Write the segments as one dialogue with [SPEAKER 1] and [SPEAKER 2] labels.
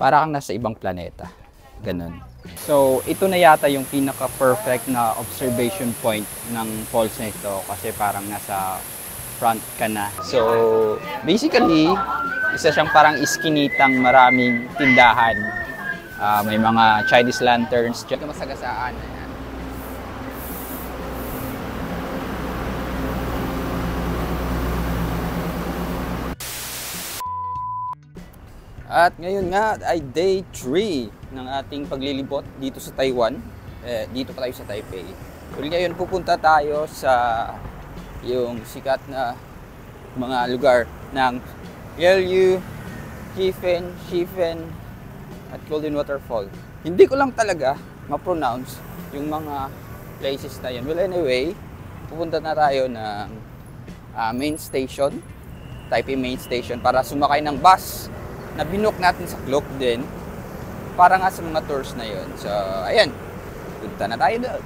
[SPEAKER 1] para kang nasa ibang planeta. Ganun. So, ito na yata yung pinaka-perfect na observation point ng falls na ito kasi parang nasa front ka na. So, basically, isa siyang parang iskinitang maraming tindahan. May mga Chinese lanterns, masagasaan. At ngayon nga ay day 3 ng ating paglilibot dito sa Taiwan. Dito pa tayo sa Taipei. Uli ngayon pupunta tayo sa yung sikat na mga lugar ng Yelyu, Shifen, at Golden Waterfall. Hindi ko lang talaga ma-pronounce yung mga places na yun. Well, anyway, pupunta na tayo ng main station, Taipei main station, para sumakay ng bus na binook natin sa Klook din para nga sa mga tours na yun. So, ayan. Punta na tayo doon.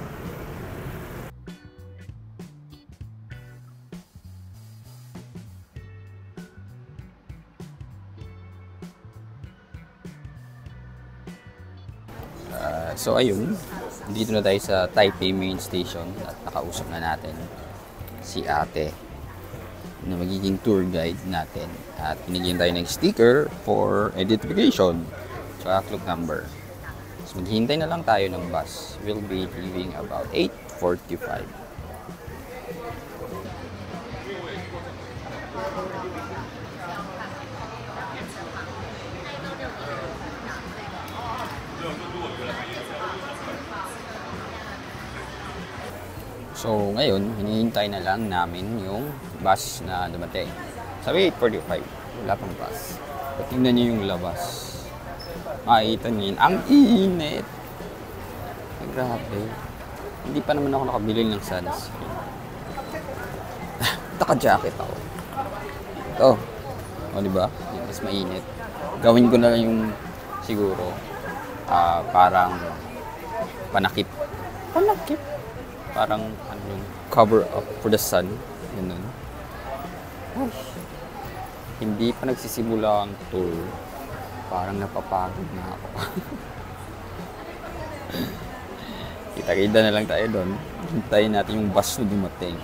[SPEAKER 1] So, ayun. Dito na tayo sa Taipei main station at nakausap na natin si ate na magiging tour guide natin at binigyan tayo ng sticker for identification sa Klook number. So maghihintay na lang tayo ng bus. We'll be leaving about 8:45. So ngayon, hinihintay na lang namin yung bus na dumating. Sabi 8:45, wala pang bus. At tingnan niyo yung labas. Makikita niyo yun, ang init. Ay, grabe. Hindi pa naman ako nakabili ng sunscreen. Naka-jacket ako. Ito. O, diba? Mas mainit. Gawin ko na lang yung siguro parang panakip. Panakip? Parang ano yun, cover up for the sun. Ganun. Ay, hindi pa nagsisimula ang tour. Parang napapagod na ako. Kita-kita na lang tayo doon. Hintayin natin yung bus na dumating.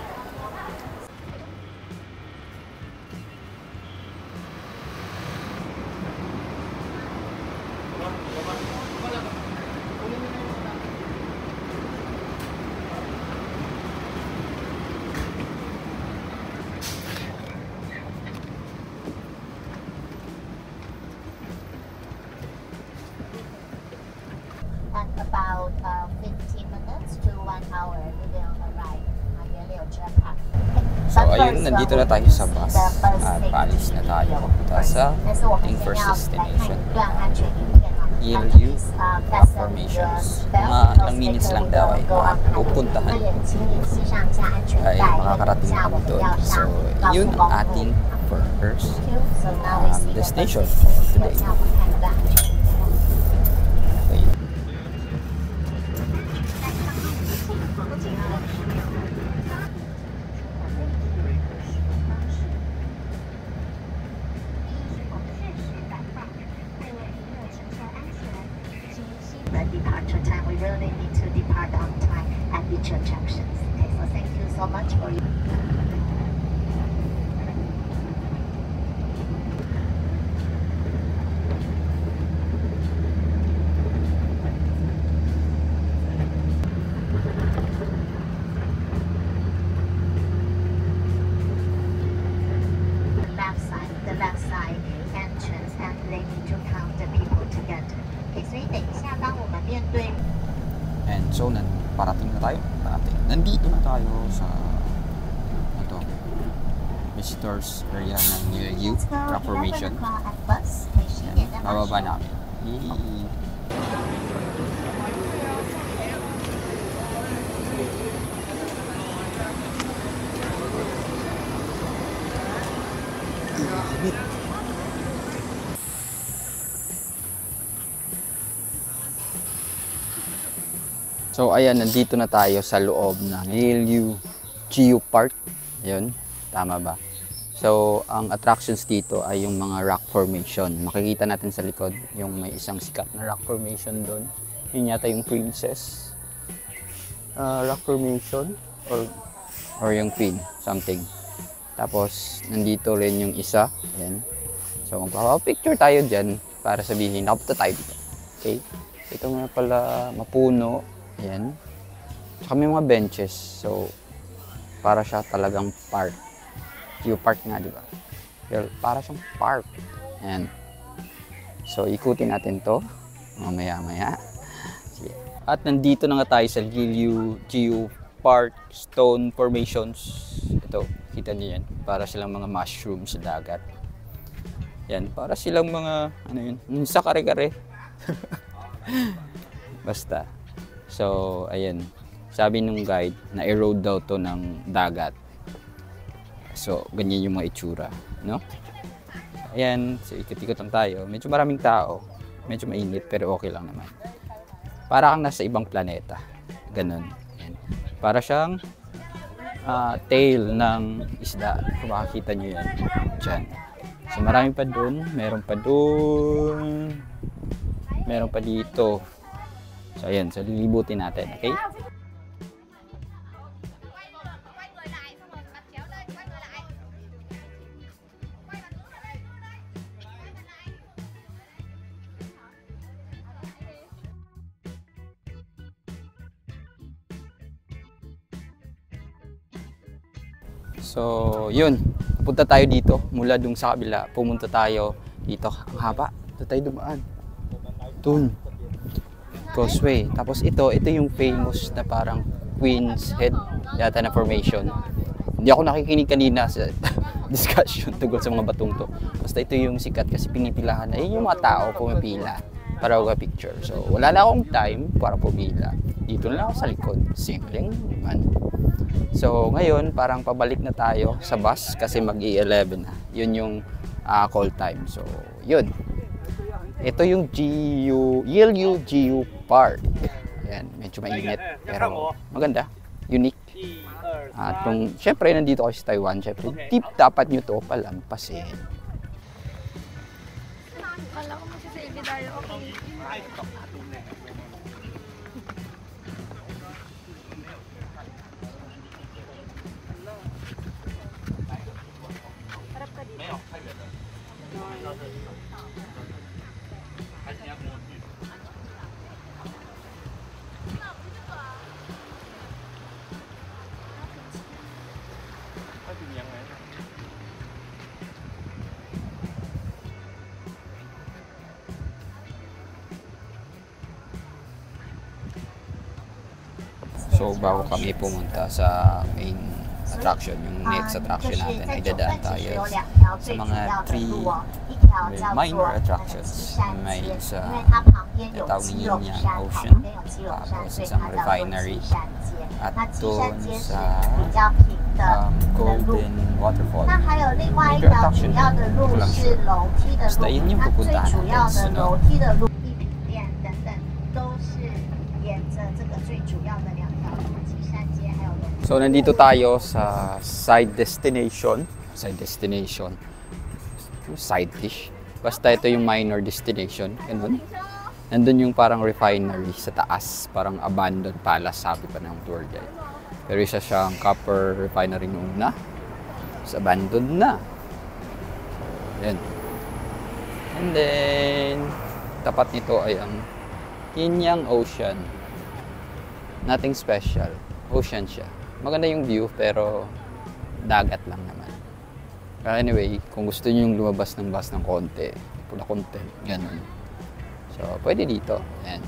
[SPEAKER 2] About 15 minutes to 1 hour, we will arrive at Yelyu Japan.
[SPEAKER 1] So ayun, nandito na tayo sa bus at paalis na tayo papunta sa ating first destination. Yelyu Formations. Mga ilang minutes lang daw ay pupuntahan ay makakarating kami doon. So yun ang ating first destination for today.
[SPEAKER 2] Departure time, we really need to depart on time at each junctions. Okay, so thank you so much for your left side entrance, and they need to count the people together. Okay, so 等一下，当我们面对
[SPEAKER 1] And so, parating na tayo. Nandito na tayo sa ito, visitors area ng Yelyu Rock Formation. Yan, bababa namin. So ayan, nandito na tayo sa loob ng Yelyu Geopark. Ayun, tama ba? So So, ang attractions dito ay yung mga rock formation. Makikita natin sa likod yung may isang sikat na rock formation doon. Yun yata yung Princess rock formation or yung Queen, something. Tapos, nandito rin yung isa. Ayan. So, magpapapicture tayo dyan para sabihin, nakapunta tayo dito. Okay? Ito nga pala, mapuno. Ayan. Tsaka may mga benches. So, para siya talagang park. Park nga, di ba? Pero para siyang park. Ayan. So, ikutin natin to. Mamaya-maya. Sige. At nandito na nga tayo sa Gilyu Park Stone Formations. Ito, kita niyo yan. Para silang mga mushrooms sa dagat. Yan, para silang mga, ano yun, sa kare-kare. Basta. So, ayan. Sabi nung guide, na-erode daw to ng dagat. So, ganyan yung mga itsura, no? Ayan, so ikot-ikot lang tayo. Medyo maraming tao. Medyo mainit, pero okay lang naman. Para kang nasa ibang planeta. Ganun. Ayan. Para siyang tail ng isda. Kung makikita nyo yan. Diyan. So, marami pa dun. Meron pa dun. Meron pa dito. So, ayan. So, lilibutin natin. Okay? So, yun. Punta tayo dito. Mula dun sa kabila. Pumunta tayo dito. Ang haba. Ito tayo dumaan. Dun. Causeway. Tapos ito yung famous na parang Queen's Head yata na formation. Hindi ako nakikinig kanina sa discussion tungkol sa mga batong to. Basta ito yung sikat kasi pinipilahan na yung mga tao pumipila para mag-picture. So, wala na akong time para pumila. Dito na lang ako sa likod. Simpleng naman. So, ngayon, parang pabalik na tayo sa bus kasi mag-11 na. Yun yung call time. So, yun. Ito yung Gilyu Park. Ayan, medyo mainit. Pero maganda. Unique. At syempre, nandito kayo sa Taiwan. Syempre, tip dapat nyo to palampasin.
[SPEAKER 3] Kala ko magsaselfie tayo. Okay.
[SPEAKER 1] So, bago kami pumunta sa main attraction, yung next attraction natin, ay dadaan tayo sa mga 3 minor attractions. May sa tawag niyo niyang ocean, tapos isang refinery, at doon sa Golden Waterfall. Major attraction, ko lang sure. Basta yun yung pupuntahan natin sunod. So, nandito tayo sa side destination. Side dish. Basta ito yung minor destination. Nandun yung parang refinery sa taas. Parang abandoned palace, sabi pa ng tour guide. Pero isa siyang copper refinery noong una. Tapos abandoned na. So, yan. And then, tapat nito ay ang Kinyang Ocean. Nothing special. Ocean siya. Maganda yung view, pero dagat lang naman. Anyway, kung gusto nyo yung lumabas ng bus ng konti, pula konti, ganun. So, pwede dito. Ayan.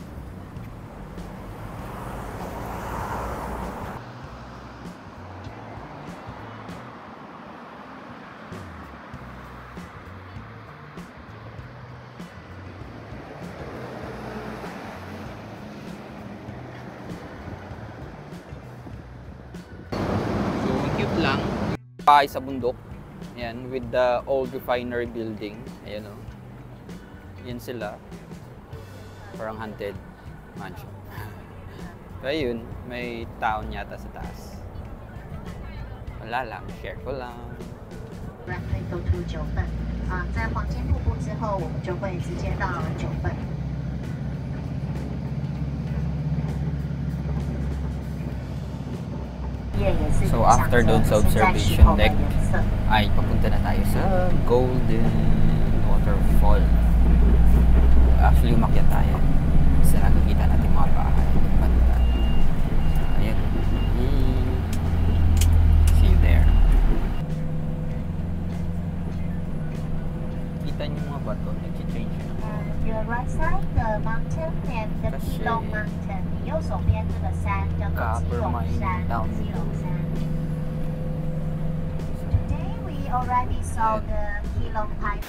[SPEAKER 1] Lang bahay sa bundok. Ayan, with the old refinery building. Ayan o. Yan sila. Parang haunted mansion. Kaya yun, may taon yata sa taas. Wala lang, share ko lang.
[SPEAKER 2] directly go to 九份。在黄金瀑布之后，我们就会直接到九份。
[SPEAKER 1] So after doon sa observation deck, ay papunta na tayo sa Golden Waterfall. Actually, umakyat tayo. Kasi nakikita natin mga bahay. Ayan. See you there. Kita niyo mga bato, nag-change na.
[SPEAKER 2] Your right side, the mountain and the Keelong Mountain. 右手边这个山叫做基隆山，基隆山。Today we already saw the Keelong Pipe.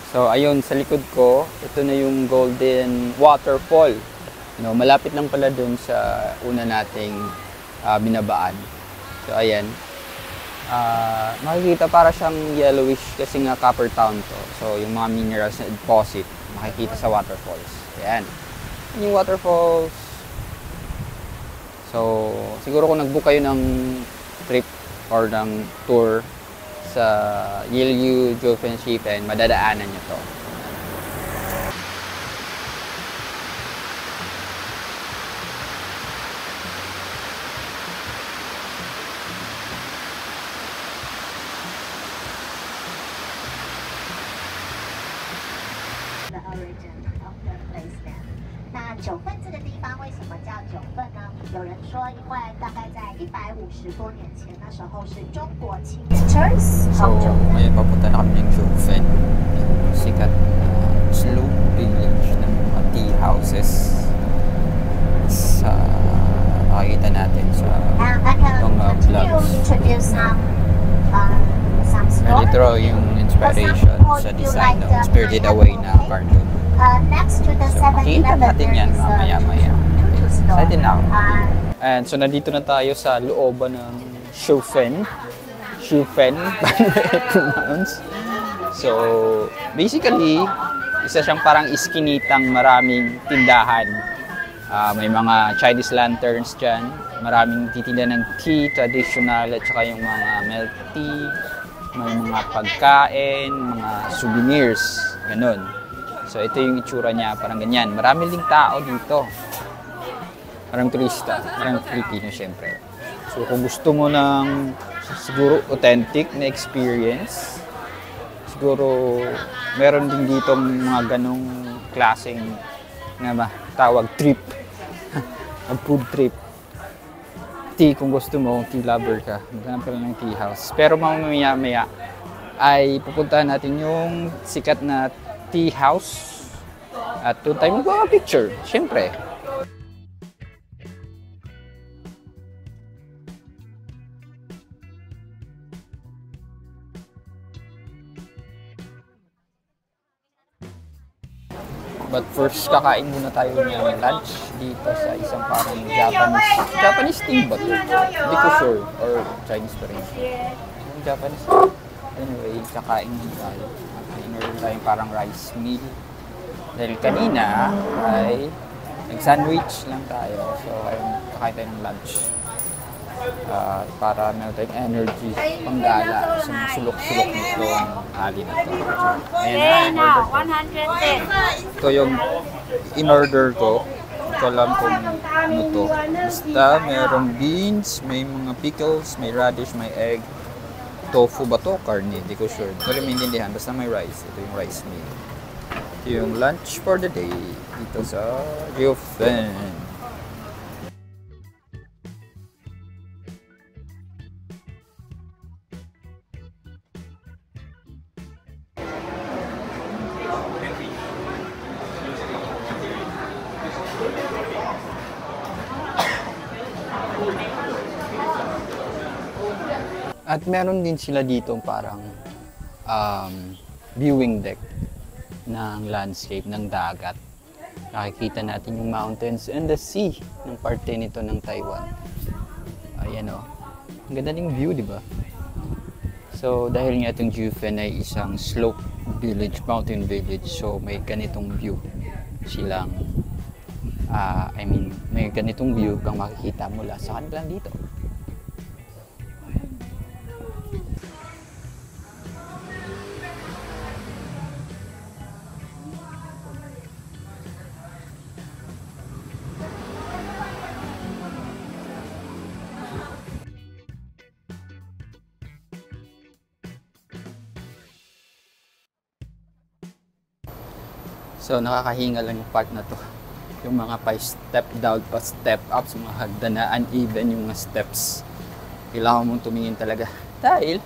[SPEAKER 1] So ayun, sa likod ko, ito na yung Golden Waterfall. No, malapit lang pala dun sa una nating binabaan. So ayan. Makikita para siyang yellowish kasi nga copper town to. So yung mga minerals na deposit, makikita sa waterfalls. Ayan. Yung waterfalls. So siguro kung nag-book kayo ng trip or ng tour sa Yeoyu Jiufen Shifen, madadaanan nyo to.
[SPEAKER 2] The origin of the place there. 那九份这个地方为什么叫九份呢？有人说，因为大概在150多年前，那时候是中国清 Tours
[SPEAKER 1] So, ngayon papunta na kami ng Jiufen. Yung sikat na slow village ng mga tea houses. Sa makikita natin sa mga vlogs. Literal yung inspiration sa design ng Spirited Away na cartoon. So, makikita natin yan mamaya-maya. Excited na ako. And so, nandito na tayo sa looban ng Jiufen. So, basically, isa siyang parang iskinitang maraming tindahan. May mga Chinese lanterns dyan. Maraming titinda ng tea, traditional, at saka yung mga milk tea. May mga pagkain, mga souvenirs. Ganun. So, ito yung itsura niya. Parang ganyan. Marami ding tao dito. Parang turista. Parang Filipino, syempre. So, kung gusto mo ng siguro authentic na experience, siguro meron din dito mga ganong klaseng na tawag trip. Ang food trip. Tea, kung gusto mo, tea lover ka, maghanap ka lang ng tea house. Pero mamaya-maya ay pupuntahan natin yung sikat na tea house at doon tayo magpapicture, syempre. But first, kakain muna tayo ng lunch dito sa isang parang Japanese thing ba ito? Hindi ko sure. Or Chinese pa rin. Yung Japanese. Anyway, kakain muna tayo. In-order tayo parang rice meal. Dahil kanina ay nag-sandwich lang tayo. So, ayun, kakain tayo ng lunch. Para meron tayong energy panggala sa mga sulok-sulok nito ang ali na ito. Ayan na, order ko. Ito yung in-order ko. Hindi ko alam kung ano to. Basta merong beans, may mga pickles, may radish, may egg. Tofu ba to? Karne, hindi ko sure. Hindi ko rin maintindihan. Basta may rice. Ito yung rice meal. Ito yung lunch for the day dito sa Jiufen. At meron din sila dito parang viewing deck ng landscape ng dagat. Nakikita natin yung mountains and the sea ng parte nito ng Taiwan. Ayan o. Ang ganda ng view, di ba? So, dahil nga itong Jiufen ay isang slope village, mountain village, so may ganitong view silang, may ganitong view kang makikita mula sa kanilang dito. So, nakakahinga lang yung part na to. Yung mga pa-step down, pa-step up, sa mga hagdan na uneven yung mga steps. Kailangan mong tumingin talaga. Dahil,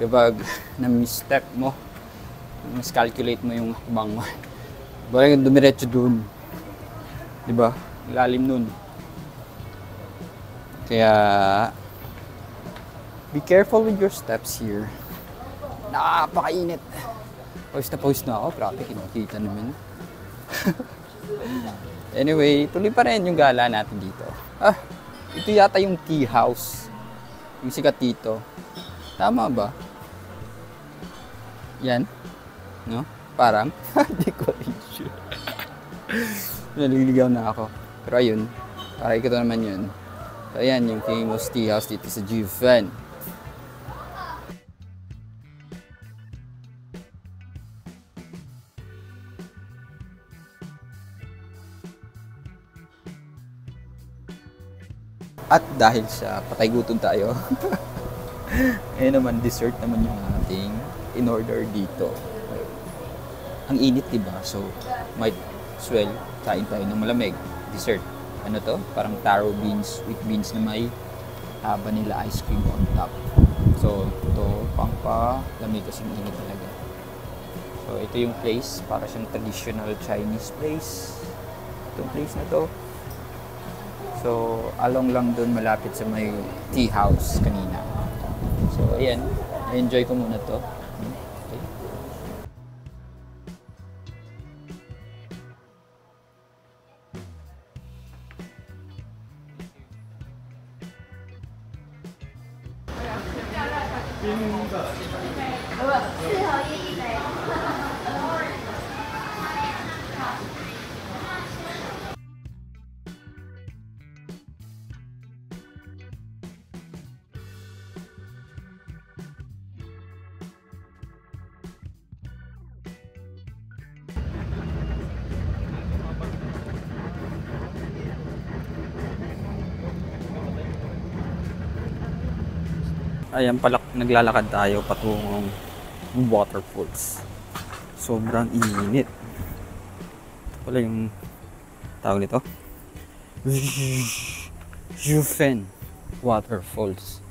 [SPEAKER 1] kapag na-misstep mo, miscalculate mo yung hakbang mo. Parang dumiretso dun. Diba? Lalim nun. Kaya, be careful with your steps here. Napakainit. Post na ako. Practic, kinakita naman. Anyway, tuloy pa rin yung gala natin dito. Ito yata yung tea house. Yung sikat dito. Tama ba? Yan. No? Parang. Hindi ko rin sure. Naliligaw na ako. Pero ayun. Para ito naman yun. So ayan yung famous tea house dito sa Jiufen. At dahil sa patay gutom tayo, ngayon naman, dessert naman yung ating in-order dito. Ang init, diba? So, might as well, kain tayo ng malamig. Dessert. Ano to? Parang taro beans, with beans na may vanilla ice cream on top. So, ito, lamig kasi init talaga. So, ito yung place. Para siyang traditional Chinese place. Itong place na to. So, along lang doon malapit sa may tea house kanina. So, ayan. Enjoy ko muna to. Okay. Ayan pala, naglalakad tayo patungong waterfalls. Sobrang init. Ito pala yung tawag nito. Jiufen Waterfalls.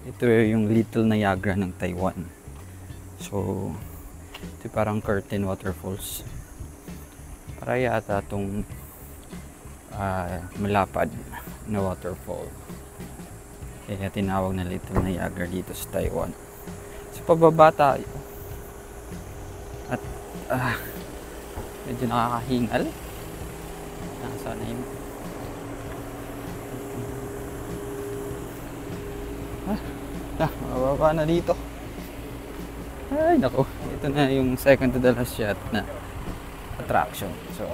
[SPEAKER 1] Ito yung Little Niagara ng Taiwan. So, ito parang curtain waterfalls. Para yata itong malapad na waterfall. Kaya tinawag na Little Niagara dito sa Taiwan. So, pababa tayo. At, medyo nakakahingal. Nasaan na yun? Mababa na dito. Ay, naku. Ito na yung second to the last shot na attraction. So,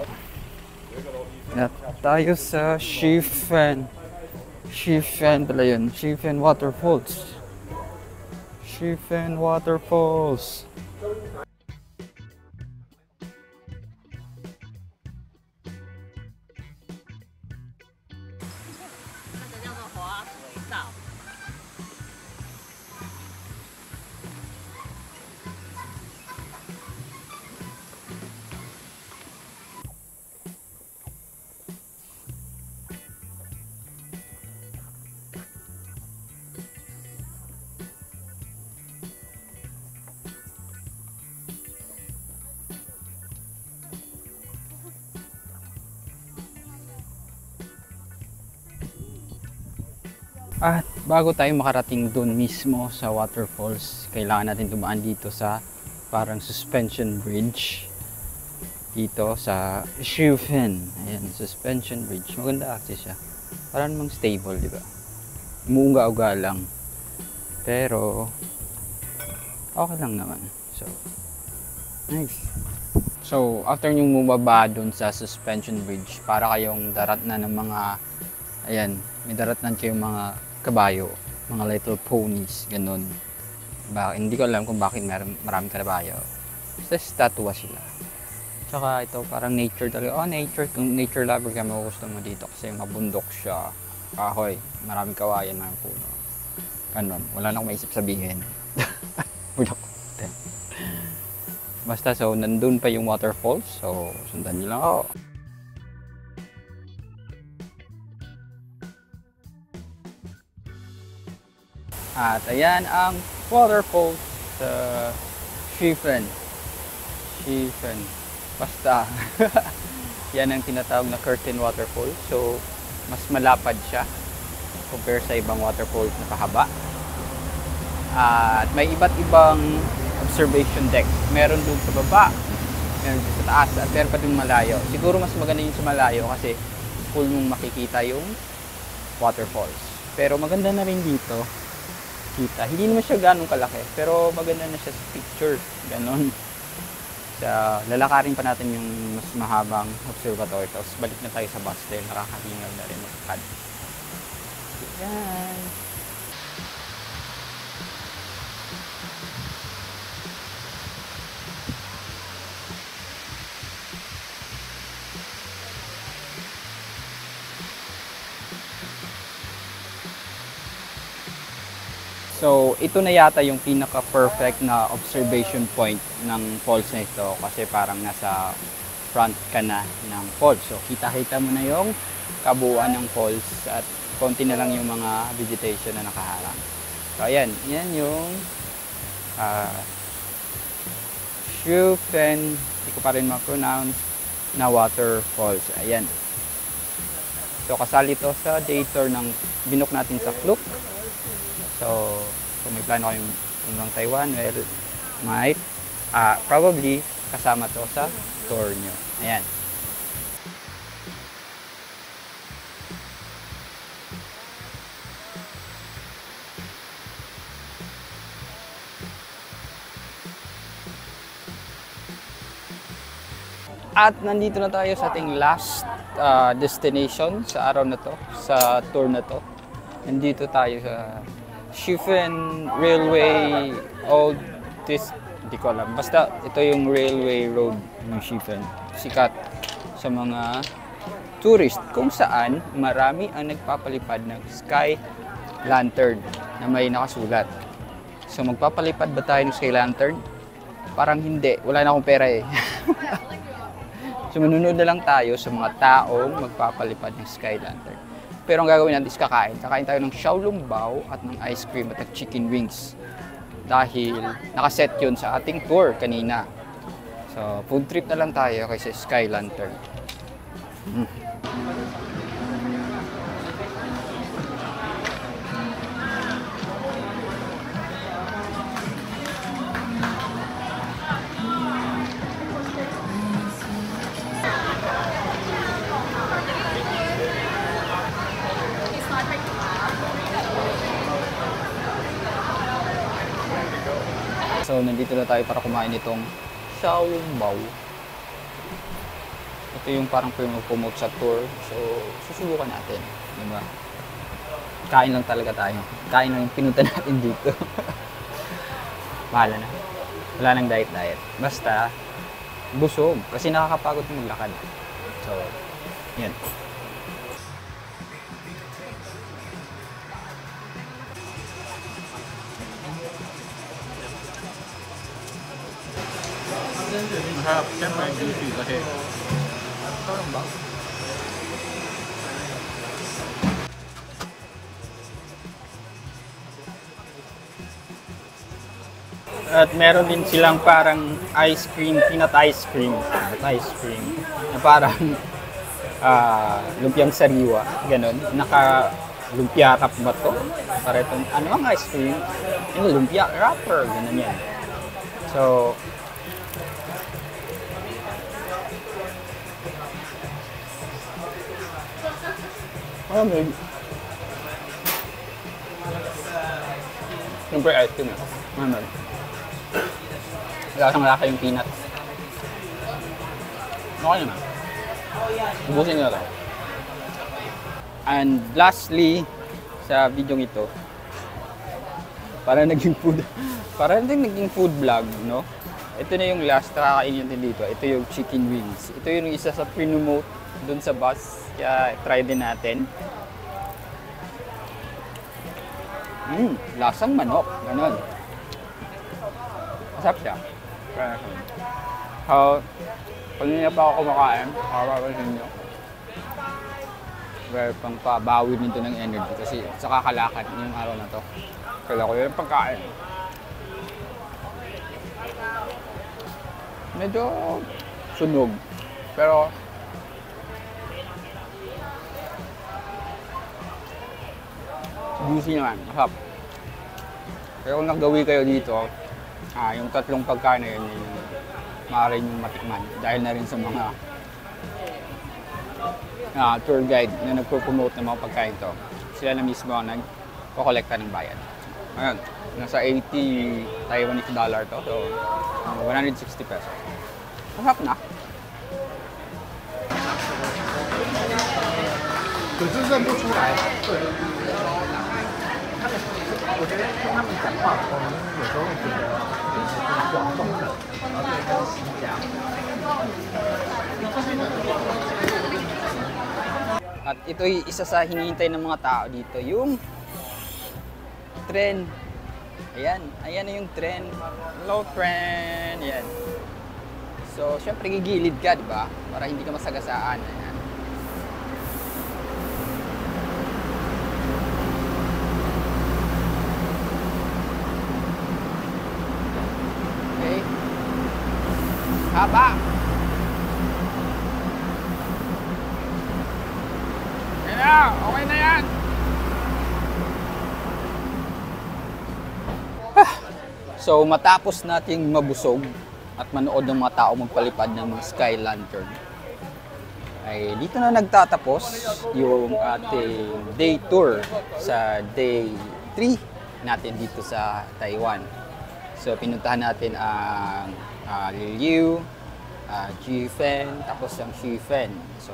[SPEAKER 1] tayo sa Jiufen pala yun. Jiufen Waterfalls. Jiufen Waterfalls. At bago tayo makarating doon mismo sa waterfalls, kailangan natin dumaan dito sa parang suspension bridge dito sa Jiufen. Ayan, suspension bridge. Maganda kasi siya. Parang namang stable, di ba? Umuuga-uga lang. Pero okay lang naman. So, nice. So, after nyo bumaba doon sa suspension bridge, para kayong darat na ng mga, ayan, may daratnan kayong mga kabayo, mga little ponies, ganun. Hindi ko alam kung bakit maraming kabayo. Basta statua sila. Tsaka ito parang nature talaga. Nature. Kung nature lover ka, magugustuhan mo dito kasi mabundok siya. Kahoy, maraming kawayan, maraming puno. Ganun. Wala na akong maisip sabihin. Basta so, nandun pa yung waterfalls. So, sundan nyo lang ako. At ayan ang waterfalls sa Schiefen. Schiefen. Basta. Yan ang tinatawag na curtain waterfall. So, mas malapad siya compare sa ibang waterfalls na pahaba. At may iba't ibang observation deck. Meron doon sa baba, meron doon sa taas, at meron pa doon malayo. Siguro mas maganda yung sa malayo kasi full mong makikita yung waterfalls. Pero maganda na rin dito. Kita. Hindi naman siya ganong kalaki, pero maganda na siya sa picture. Ganon. Lalakarin pa natin yung mas mahabang observatory. Tapos balik na tayo sa bus dahil nakakahingal na rin magkakad. Yan. So, ito na yata yung pinaka-perfect na observation point ng falls na ito kasi parang nasa front ka na ng falls. So, kita-kita mo na yung kabuuan ng falls at konti na lang yung mga vegetation na nakaharang. So, ayan. Yan yung Schiefen, hindi ko pa rin ma-pronounce, na waterfalls. Ayan. So, kasali ito sa day tour ng binook natin sa Klook. So, kung may plano kayong pumunta ng Taiwan, well, might, probably, kasama to sa tour nyo. Ayan. At nandito na tayo sa ating last destination sa araw na to, sa tour na to. Nandito tayo sa Schiefen Railway hindi ko alam. Basta ito yung railway road ng Schiefen. Sikat sa mga tourist kung saan marami ang nagpapalipad ng sky lantern na may nakasulat. So magpapalipad ba tayo ng sky lantern? Parang hindi. Wala na akong pera eh. So manunod na lang tayo sa mga taong magpapalipad ng sky lantern. Pero ang gagawin natin is kakain. Kakain tayo ng xiaolong bao at ng ice cream at ng chicken wings. Dahil nakaset yun sa ating tour kanina. So, food trip na lang tayo kaysa sky lantern. So, nandito na tayo para kumain itong xiaolong bao. Ito yung parang promote sa tour. So, susubukan natin. Diba? Kain lang talaga tayo. Kain lang yung pinunta natin dito. Bahala na. Wala nang diet-diet. Basta, busog. Kasi nakakapagod yung maglakad. So, yan.
[SPEAKER 4] Masarap. Siyempre, juicy kasi.
[SPEAKER 1] Parang ba? At meron din silang parang ice cream, peanut ice cream. Na parang lumpiang sariwa, ganun. Naka-lumpia wrap ba to? Para itong, ano ang ice cream? Yung lumpia wrapper, ganun yan. So, malamig. Siyempre ice cream. Malamig. Lasang-lasa yung peanut. Okay naman. Ubusin nyo na ito. And lastly, sa video ito, parang naging food vlog, no? Ito na yung last na kakainin natin dito. Ito yung chicken wings. Ito yung isa sa pre-promote dun sa bus. Kaya try din natin. Lasang manok. Ganon. Masarap siya. Kanina pa ako kumakain, makapapansin nyo. Well, pang pabawi nito ng energy kasi sa kakalakad yung araw na to. Kailangan ko yung pagkain. Medyo sunog. Pero juicy naman, masarap. Kaya kung naggawi kayo dito, yung tatlong pagkain na yun, maaari nyo matikman. Dahil na rin sa mga tour guide na nagpo-promote ng mga pagkain to. Sila na mismo ang nagko-kolekta ng bayad. Ayun, nasa 80 Taiwanese dollar to. So, 160 pesos. Masarap na.
[SPEAKER 4] 可是认不出来。我觉得听他们讲话，我们有时候会觉得广东人，然后对跟新疆。
[SPEAKER 1] At ito'y isa sa hinihintay ng mga tao dito, yung tren. Ayan, ayan na yung tren. Hello, tren. Ayan. So, syempre gigilid ka, di ba? Para hindi ka masagasaan. Ayan. Okay. Haba. Okay na yan! So matapos nating mabusog at manood ng mga tao magpalipad ng mga sky lantern, ay dito na nagtatapos yung ating day tour sa day 3 natin dito sa Taiwan. So pinuntahan natin ang Liliu, Jifen, tapos ang Shifen. So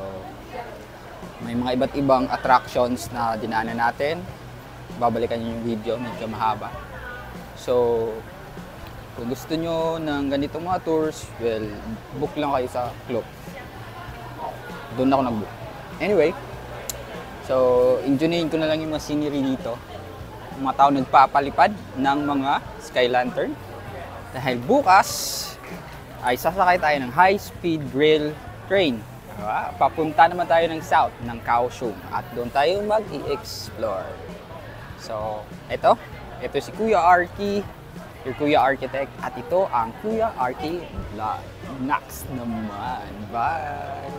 [SPEAKER 1] may mga iba't ibang attractions na dinaanan natin. Babalikan nyo yung video, medyo mahaba. So, kung gusto nyo ng ganitong mga tours, well, book lang kayo sa Klook. Doon ako nag-book. Anyway, so, enjoyin ko na lang yung mga scenery dito. Yung mga tao nagpapalipad ng mga sky lantern. Dahil bukas, ay sasakay tayo ng high-speed rail train. Papunta naman tayo ng south, ng Kaohsiung, at doon tayo mag-i-explore. So, ito si Kuya Arky, your Kuya Architect, at ito ang Kuya Arky Vlog. Next naman, bye!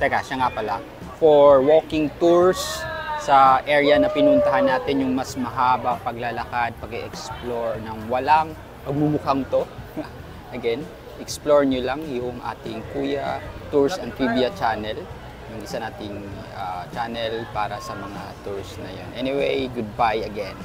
[SPEAKER 1] Teka, siya nga pala, for walking tours sa area na pinuntahan natin, yung mas mahaba paglalakad, pag-i-explore ng walang pagmumukhang to, again, explore nyo lang yung ating Kuya Tours and Trivia channel, yung isa nating channel para sa mga tours na yun. Anyway, goodbye again.